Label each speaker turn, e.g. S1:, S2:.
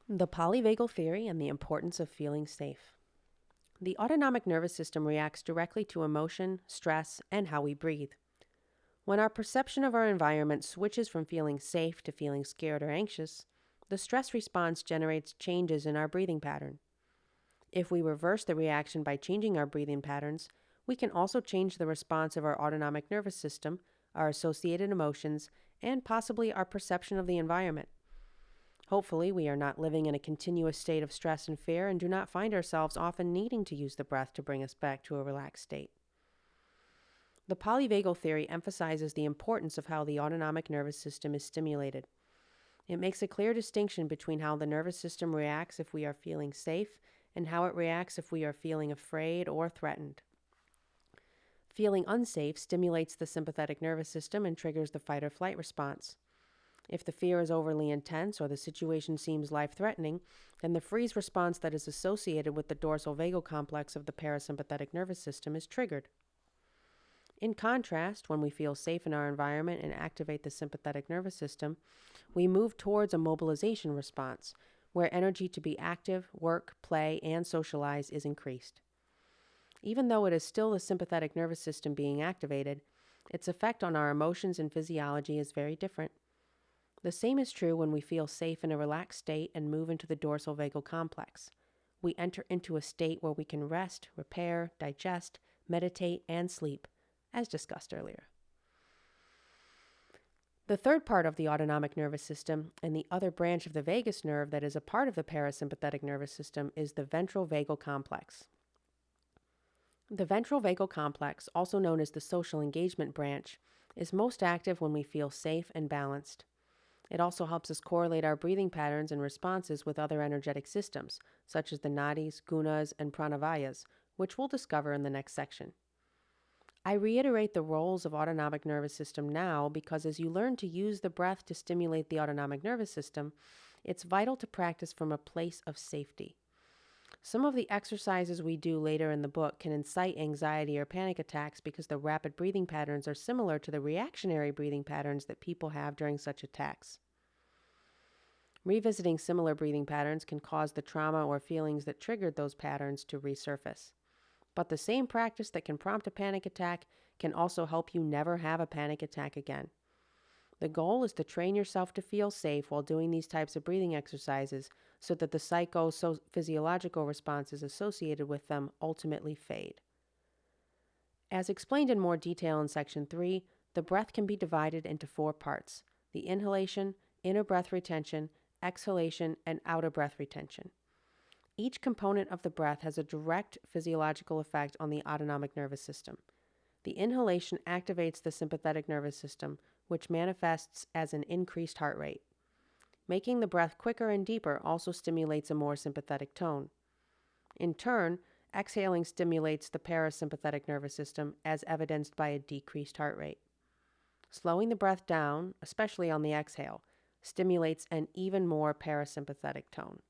S1: The polyvagal theory and the importance of feeling safe. The autonomic nervous system reacts directly to emotion, stress, and how we breathe. When our perception of our environment switches from feeling safe to feeling scared or anxious, the stress response generates changes in our breathing pattern. If we reverse the reaction by changing our breathing patterns, we can also change the response of our autonomic nervous system, our associated emotions, and possibly our perception of the environment. Hopefully, we are not living in a continuous state of stress and fear and do not find ourselves often needing to use the breath to bring us back to a relaxed state. The polyvagal theory emphasizes the importance of how the autonomic nervous system is stimulated. It makes a clear distinction between how the nervous system reacts if we are feeling safe and how it reacts if we are feeling afraid or threatened. Feeling unsafe stimulates the sympathetic nervous system and triggers the fight or flight response. If the fear is overly intense or the situation seems life-threatening, then the freeze response that is associated with the dorsal vagal complex of the parasympathetic nervous system is triggered. In contrast, when we feel safe in our environment and activate the sympathetic nervous system, we move towards a mobilization response, where energy to be active, work, play, and socialize is increased. Even though it is still the sympathetic nervous system being activated, its effect on our emotions and physiology is very different. The same is true when we feel safe in a relaxed state and move into the dorsal vagal complex. We enter into a state where we can rest, repair, digest, meditate, and sleep, as discussed earlier. The third part of the autonomic nervous system, and the other branch of the vagus nerve that is a part of the parasympathetic nervous system, is the ventral vagal complex. The ventral vagal complex, also known as the social engagement branch, is most active when we feel safe and balanced. It also helps us correlate our breathing patterns and responses with other energetic systems, such as the nadis, gunas, and pranavayas, which we'll discover in the next section. I reiterate the roles of autonomic nervous system now because as you learn to use the breath to stimulate the autonomic nervous system, it's vital to practice from a place of safety. Some of the exercises we do later in the book can incite anxiety or panic attacks because the rapid breathing patterns are similar to the reactionary breathing patterns that people have during such attacks. Revisiting similar breathing patterns can cause the trauma or feelings that triggered those patterns to resurface. But the same practice that can prompt a panic attack can also help you never have a panic attack again. The goal is to train yourself to feel safe while doing these types of breathing exercises so that the psychophysiological responses associated with them ultimately fade. As explained in more detail in Section 3, the breath can be divided into 4 parts: the inhalation, inner breath retention, exhalation, and outer breath retention. Each component of the breath has a direct physiological effect on the autonomic nervous system. The inhalation activates the sympathetic nervous system, which manifests as an increased heart rate. Making the breath quicker and deeper also stimulates a more sympathetic tone. In turn, exhaling stimulates the parasympathetic nervous system, as evidenced by a decreased heart rate. Slowing the breath down, especially on the exhale, stimulates an even more parasympathetic tone.